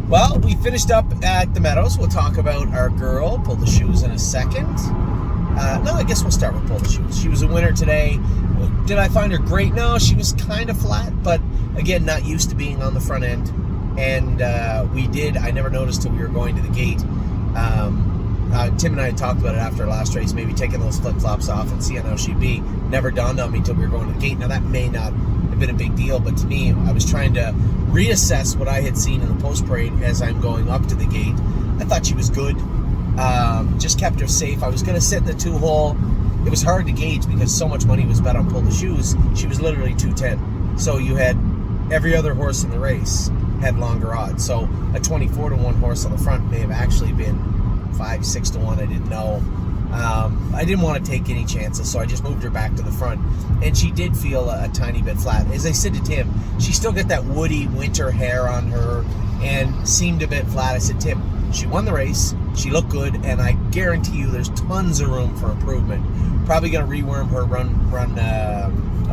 Well, we finished up at the Meadows. We'll talk about our girl, Pull the Shoes, in a second. No, I guess we'll start with Pull the Shoes. She was a winner today. Did I find her great? No, she was kind of flat, but again, not used to being on the front end. And I never noticed till we were going to the gate. Tim and I had talked about it after our last race, maybe taking those flip-flops off and seeing how she'd be. Never dawned on me till we were going to the gate. Now, that may not have been a big deal, but to me, I was trying to reassess what I had seen in the post-parade as I'm going up to the gate. I thought she was good. Just kept her safe. I was going to sit in the 2-hole. It was hard to gauge because so much money was bet on Pull the Shoes. She was literally 210. So you had every other horse in the race had longer odds. So a 24-1 horse on the front may have actually been 5-6-1. I didn't know. I didn't want to take any chances, so I just moved her back to the front. And she did feel a tiny bit flat. As I said to Tim, she still got that woody winter hair on her and seemed a bit flat. I said, Tim, she won the race. She looked good, and I guarantee you there's tons of room for improvement. Probably going to reworm her, run a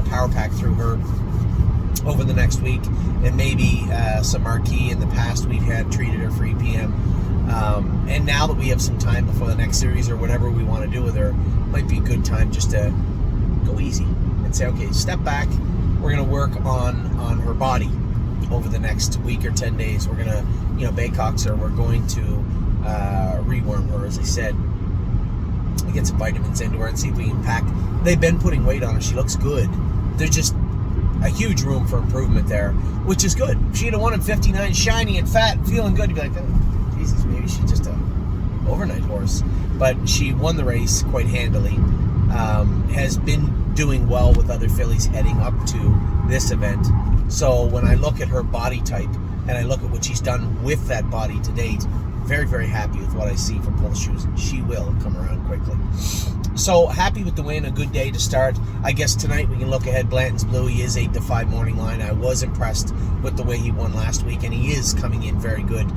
power pack through her over the next week, and maybe some marquee. In the past we've had treated her for EPM. And now that we have some time before the next series or whatever we want to do with her, might be a good time just to go easy and say, okay, step back. We're going to work on her body over the next week or 10 days. We're going to, Baycox her. We're going to reworm her, as I said, get some vitamins into her and see if we can pack. They've been putting weight on her. She looks good. There's just a huge room for improvement there, which is good. If she'd have won at 59, shiny and fat and feeling good, you'd be like, oh, Jesus, maybe she's just a overnight horse. But she won the race quite handily. Has been doing well with other fillies heading up to this event. So when I look at her body type and I look at what she's done with that body to date, very, very happy with what I see from Pull the Shoes. She will come around quickly. So happy with the win, a good day to start. I guess tonight we can look ahead. Blanton's Blue, he is 8-5 morning line. I was impressed with the way he won last week, and he is coming in very good.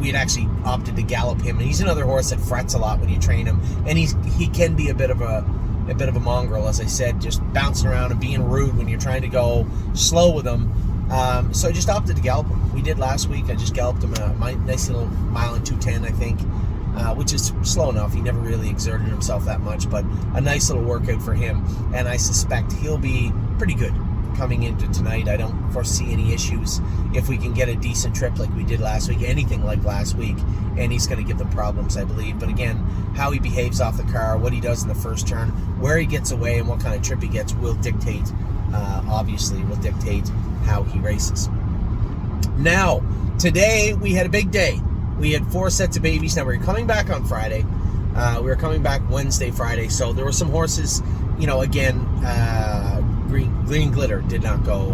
We had actually opted to gallop him, and he's another horse that frets a lot when you train him, and he can be a bit of a mongrel, as I said, just bouncing around and being rude when you're trying to go slow with him. So I just opted to gallop him. We did last week. I just galloped him a nice little mile and 2:10, I think. Which is slow enough. He never really exerted himself that much, but a nice little workout for him, and I suspect he'll be pretty good coming into tonight. I don't foresee any issues if we can get a decent trip like we did last week, anything like last week, and he's going to give them problems, I believe. But again, how he behaves off the car, what he does in the first turn, where he gets away, and what kind of trip he gets will dictate, how he races. Now, today we had a big day. We had 4 sets of babies. Now, we were coming back on Friday. We were coming back Wednesday, Friday. So there were some horses, again, Green Glitter did not go.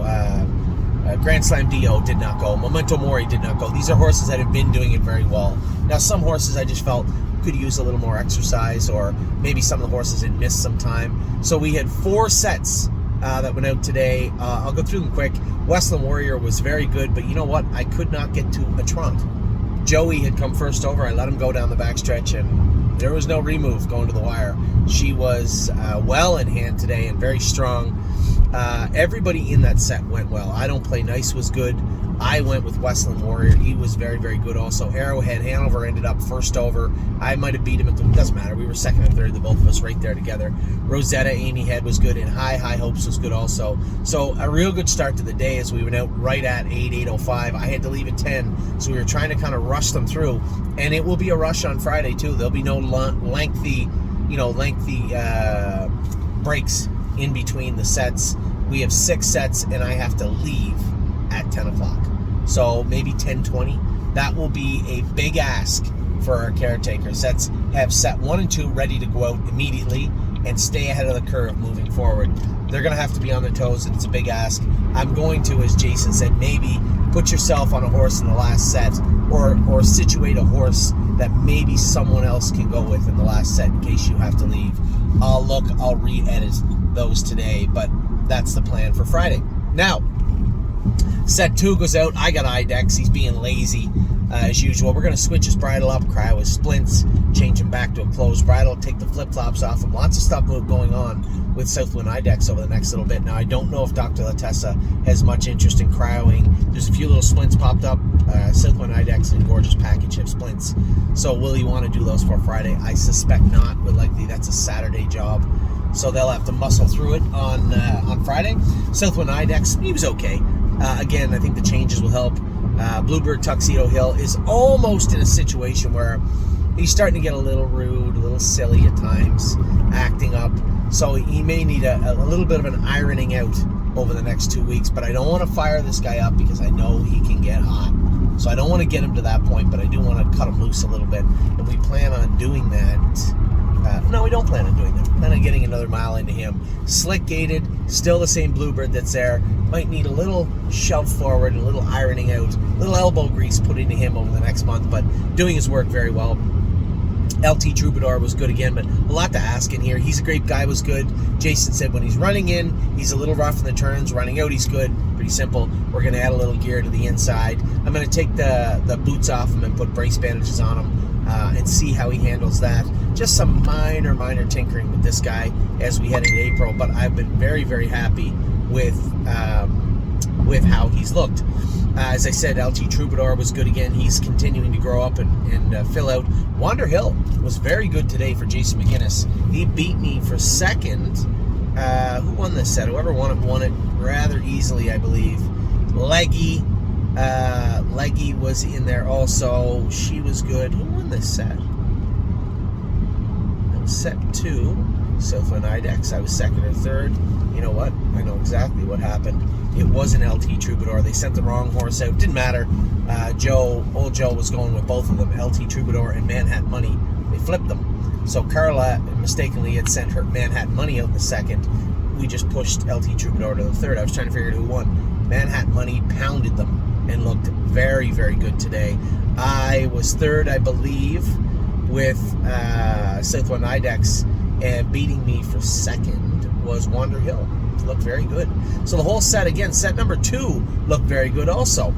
Grand Slam Dio did not go. Memento Mori did not go. These are horses that have been doing it very well. Now, some horses I just felt could use a little more exercise, or maybe some of the horses had missed some time. So we had 4 sets that went out today. I'll go through them quick. Westland Warrior was very good, but you know what? I could not get to a trot. Joey had come first over. I let him go down the backstretch, and there was no remove going to the wire. She was well in hand today and very strong. Everybody in that set went well. I Don't Play Nice was good. I went with Westland Warrior. He was very, very good also. Arrowhead Hanover ended up first over. I might have beat him. Doesn't matter. We were second and third, the both of us right there together. Rosetta Amy Head was good, and High Hopes was good also. So a real good start to the day as we went out right at 8:05. I had to leave at 10, so we were trying to kind of rush them through. And it will be a rush on Friday too. There'll be no lengthy breaks in between the sets. We have 6 sets, and I have to leave at 10 o'clock. So maybe 10:20. That will be a big ask for our caretakers. That's have set 1 and 2 ready to go out immediately and stay ahead of the curve moving forward. They're going to have to be on their toes, and it's a big ask. I'm going to, as Jason said, maybe put yourself on a horse in the last set, or situate a horse that maybe someone else can go with in the last set in case you have to leave. I'll re-edit those today, but that's the plan for Friday. Now, set 2 goes out. I got Idex. He's being lazy. as usual. We're going to switch his bridle up, cryo his splints, change him back to a closed bridle, take the flip-flops off him. Lots of stuff going on with Southwind Idex over the next little bit. Now, I don't know if Dr. Latessa has much interest in cryoing. There's a few little splints popped up, Southwind Idex and gorgeous package of splints. So will he want to do those for Friday? I suspect not, but likely that's a Saturday job. So they'll have to muscle through it on Friday. Southwind Idex, he was okay. Again, I think the changes will help. Bluebird Tuxedo Hill is almost in a situation where he's starting to get a little rude, a little silly at times, acting up. So he may need a little bit of an ironing out over the next 2 weeks. But I don't want to fire this guy up because I know he can get hot. So I don't want to get him to that point, but I do want to cut him loose a little bit. And we plan on doing that. No, we don't plan on doing that. We plan on getting another mile into him. Slick gated, still the same Bluebird that's there. Might need a little shove forward, a little ironing out, a little elbow grease put into him over the next month, but doing his work very well. LT Troubadour was good again, but a lot to ask in here. He's a great guy, was good. Jason said when he's running in, he's a little rough in the turns. Running out, he's good. Pretty simple. We're going to add a little gear to the inside. I'm going to take the boots off him and put brace bandages on him and see how he handles that. Just some minor tinkering with this guy as we head into April, but I've been very, very happy with how he's looked. As I said, LT Troubadour was good again. He's continuing to grow up and fill out. Wander Hill was very good today for Jason McGinnis. He beat me for second. Who won this set? Whoever won it rather easily, I believe. Leggy was in there also. She was good. Who won this set? That was set 2. Southwind Idex. I was second or third. You know what? I know exactly what happened. It was an LT Troubadour. They sent the wrong horse out. Didn't matter. Old Joe was going with both of them, LT Troubadour and Manhattan Money. They flipped them. So Carla mistakenly had sent her Manhattan Money out in the second. We just pushed LT Troubadour to the third. I was trying to figure out who won. Manhattan Money pounded them and looked very, very good today. I was third, I believe, with Southwind Idex, and beating me for second was Wander Hill. Looked very good. So the whole set, again, set number 2 looked very good also.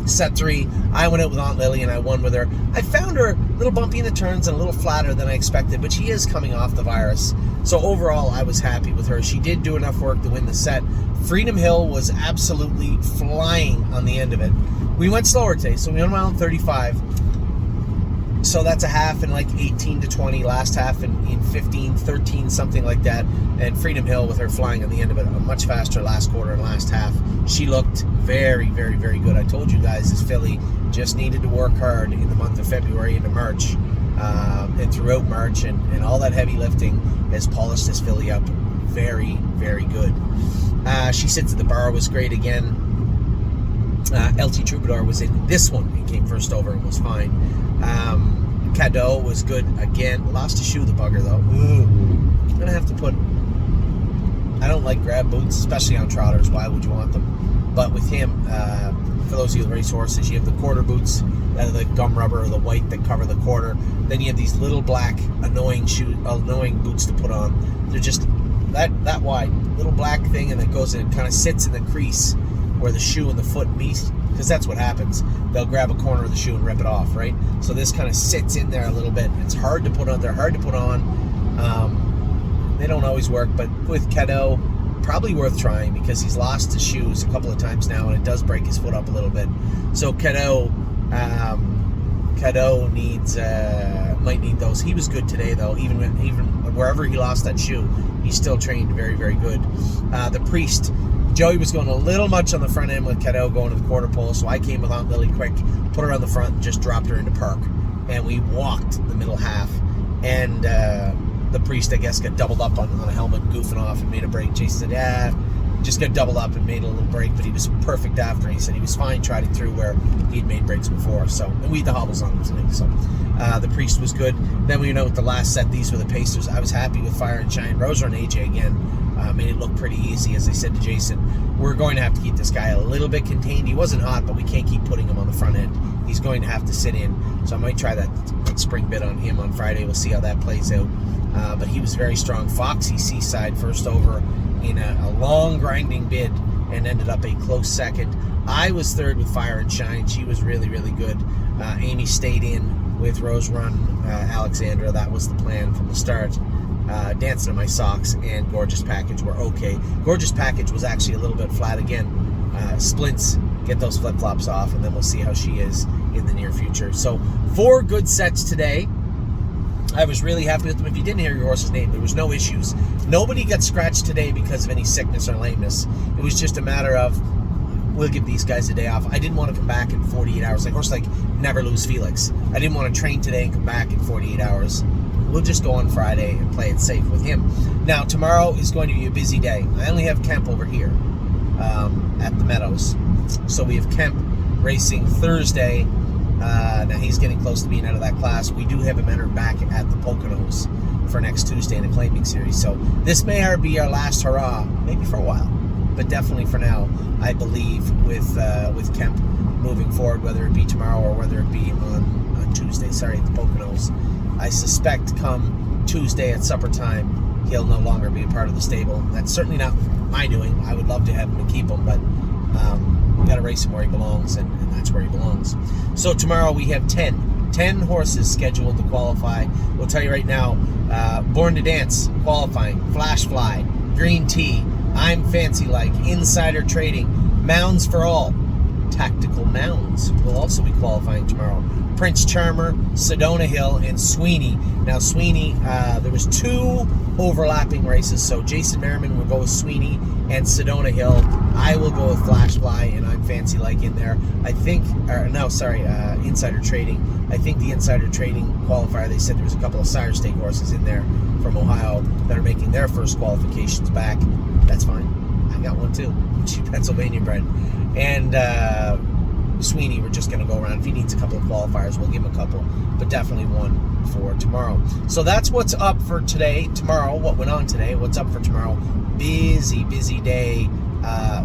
Set 3, I went out with Aunt Lily and I won with her. I found her a little bumpy in the turns and a little flatter than I expected, but she is coming off the virus. So overall, I was happy with her. She did do enough work to win the set. Freedom Hill was absolutely flying on the end of it. We went slower today, so we went around 35. So that's a half in like 18 to 20, last half in 15, 13, something like that. And Freedom Hill with her flying on the end of it, a much faster last quarter and last half. She looked very, very, very good. I told you guys this filly just needed to work hard in the month of February into March. And throughout March and all that heavy lifting has polished this filly up very, very good. She sits at the bar, was great again. LT Troubadour was in this one. He came first over and was fine. Cadeau was good again. Lost a shoe, the bugger, though. I'm going to have to put... I don't like grab boots, especially on trotters. Why would you want them? But with him, for those of you with race horses, you have the quarter boots, the gum rubber or the white that cover the quarter. Then you have these little black annoying boots to put on. They're just that wide. Little black thing, and it goes and it kind of sits in the crease where the shoe and the foot meet, because that's what happens. They'll grab a corner of the shoe and rip it off, right? So this kind of sits in there a little bit. It's hard to put on. They're hard to put on. They don't always work, but with Cadeau, probably worth trying because he's lost his shoes a couple of times now, and it does break his foot up a little bit. So Cadeau needs might need those. He was good today, though. Even wherever he lost that shoe, he still trained very, very good. The Priest. Joey was going a little much on the front end with Cadeau going to the quarter pole, so I came with Aunt Lily quick, put her on the front, and just dropped her into park. And we walked the middle half. And the Priest, I guess, got doubled up on a helmet, goofing off, and made a break. Jason said, just got doubled up and made a little break, but he was perfect after. He said he was fine trotting through where he'd made breaks before. So, and we had the hobbles on him today. So the Priest was good. Then we went out with the last set. These were the Pacers. I was happy with Fire and Shine. Roser and AJ again. Made it look pretty easy. As I said to Jason, we're going to have to keep this guy a little bit contained. He wasn't hot, but we can't keep putting him on the front end. He's going to have to sit in. So I might try that spring bit on him on Friday. We'll see how that plays out. But he was very strong. Foxy Seaside first over in a long grinding bid and ended up a close second. I was third with Fire and Shine. She was really, really good. Amy stayed in with Rose Run, Alexandra. That was the plan from the start. Dancing in My Socks and Gorgeous Package were okay. Gorgeous Package was actually a little bit flat again. Splints, get those flip-flops off, and then we'll see how she is in the near future. So 4 good sets today. I was really happy with them. If you didn't hear your horse's name, there was no issues. Nobody got scratched today because of any sickness or lameness. It was just a matter of, we'll give these guys a day off. I didn't want to come back in 48 hours. Like, horse like Never Lose Felix. I didn't want to train today and come back in 48 hours. We'll just go on Friday and play it safe with him. Now, tomorrow is going to be a busy day. I only have Kemp over here at the Meadows. So we have Kemp racing Thursday. Now he's getting close to being out of that class. We do have him entered back at the Poconos for next Tuesday in a claiming series. So this may be our last hurrah, maybe for a while, but definitely for now, I believe, with Kemp moving forward, whether it be tomorrow or whether it be on Tuesday, at the Poconos. I suspect come Tuesday at supper time, he'll no longer be a part of the stable. That's certainly not my doing. I would love to have him and keep him, but we got to race him where he belongs, and that's where he belongs. So tomorrow we have 10 horses scheduled to qualify. We'll tell you right now, Born to Dance qualifying, Flash Fly, Green Tea, I'm Fancy Like, Insider Trading, Mounds for All, Tactical Mounds will also be qualifying tomorrow. Prince Charmer, Sedona Hill, and Sweeney. Now Sweeney, there was 2 overlapping races, so Jason Merriman will go with Sweeney and Sedona Hill. I will go with Flash Fly and I'm Fancy Like in there. I think, Insider Trading. I think the Insider Trading qualifier, they said there was a couple of Sire Stake horses in there from Ohio that are making their first qualifications back. That's fine. I got one too. She's Pennsylvania bred. And Sweeney, we're just going to go around. If he needs a couple of qualifiers, we'll give him a couple, but definitely one for tomorrow. So that's what's up for today. Tomorrow, what went on today, what's up for tomorrow. Busy day.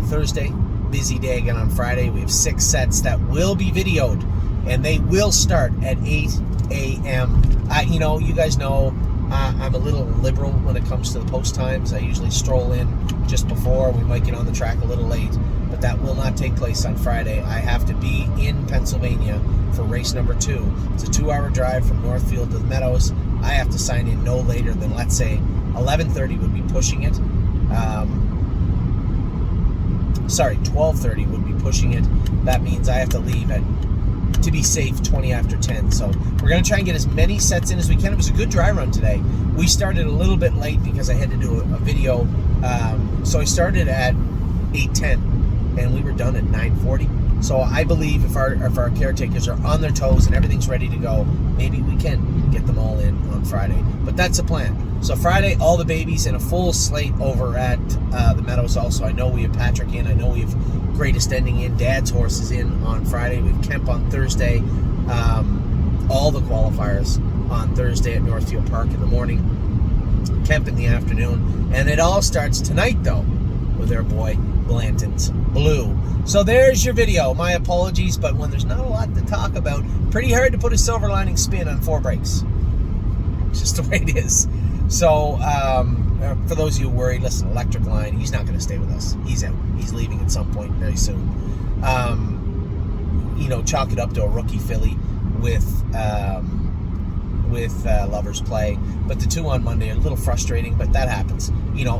Thursday, busy day again on Friday. We have 6 sets that will be videoed, and they will start at 8 a.m. You guys know I'm a little liberal when it comes to the post times. I usually stroll in just before. We might get on the track a little late, but that will not take place on Friday. I have to be in Pennsylvania for race number 2. It's a 2-hour drive from Northfield to the Meadows. I have to sign in no later than, let's say, 11:30 would be pushing it. 12:30 would be pushing it. That means I have to leave to be safe 20 after 10. So we're going to try and get as many sets in as we can. It was a good dry run today. We started a little bit late because I had to do a video. So I started at 8:10 and we were done at 9:40. So I believe if our caretakers are on their toes and everything's ready to go, maybe we can get them all in on Friday. But that's the plan. So Friday, all the babies and a full slate over at the Meadows also. I know we have Patrick in. I know we have Greatest Ending in. Dad's horse is in on Friday. We have Kemp on Thursday. All the qualifiers on Thursday at Northfield Park in the morning. Kemp in the afternoon. And it all starts tonight, though, with our boy Blanton's Blue. So there's your video. My apologies, but when there's not a lot to talk about, pretty hard to put a silver lining spin on 4 breaks. It's just the way it is. So, for those of you worried, listen, Electric Line, he's not going to stay with us. He's out. He's leaving at some point very soon. Chalk it up to a rookie filly with Lover's Play. But the 2 on Monday are a little frustrating, but that happens.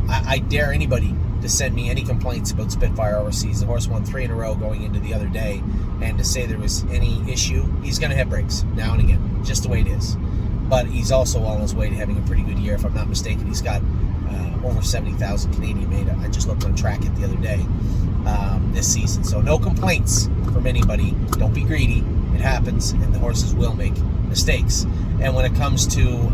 I dare anybody to send me any complaints about Spitfire Overseas. The horse won 3 in a row going into the other day, and to say there was any issue, he's going to have breaks now and again, just the way it is. But he's also on his way to having a pretty good year. If I'm not mistaken, he's got over 70,000 Canadian made. I just looked on Track It the other day this season. So no complaints from anybody. Don't be greedy. It happens, and the horses will make mistakes. And when it comes to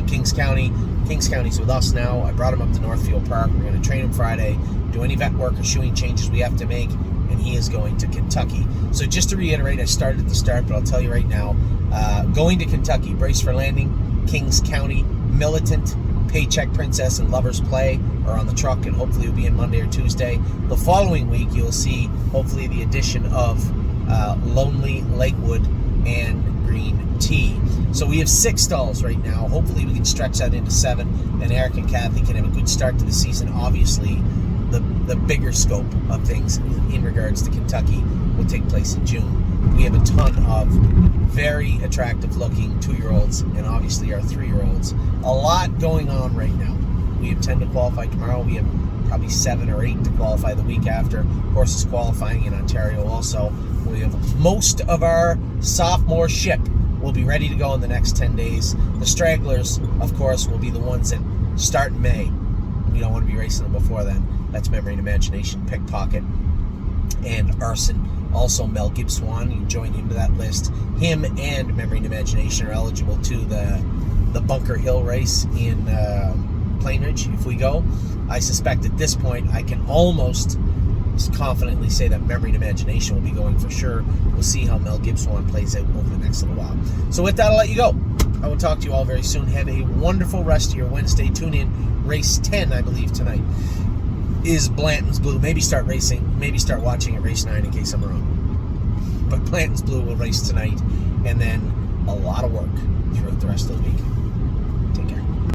Kings County's with us now. I brought him up to Northfield Park. We're going to train him Friday, do any vet work or shoeing changes we have to make, and he is going to Kentucky. So just to reiterate, I started at the start, but I'll tell you right now, going to Kentucky, Brace for Landing, Kings County, Militant, Paycheck Princess, and Lover's Play are on the truck, and hopefully it'll be in Monday or Tuesday. The following week, you'll see, hopefully, the addition of Lonely Lakewood and Green Tea. So we have 6 stalls right now. Hopefully we can stretch that into 7, and Eric and Kathy can have a good start to the season. Obviously, the the bigger scope of things in regards to Kentucky will take place in June. We have a ton of very attractive looking 2-year-olds and obviously our 3-year-olds. A lot going on right now. We have 10 to qualify tomorrow. We have probably 7 or 8 to qualify the week after. Horses qualifying in Ontario also. We have most of our sophomore ship will be ready to go in the next 10 days. The stragglers, of course, will be the ones that start in May. We don't want to be racing them before then. That's Memory and Imagination, Pickpocket, and Arson. Also, Mel Gibbs-Swan, you can join into that list. Him and Memory and Imagination are eligible to the Bunker Hill race in Plain Ridge if we go. I suspect at this point I can almost confidently say that Memory and Imagination will be going for sure. We'll see how Mel Gibbs-Swan plays out over the next little while. So with that, I'll let you go. I will talk to you all very soon. Have a wonderful rest of your Wednesday. Tune in. Race 10, I believe, tonight is Blanton's Blue. Maybe start racing. Maybe start watching at race 9 in case I'm wrong. But Blanton's Blue will race tonight. And then a lot of work throughout the rest of the week.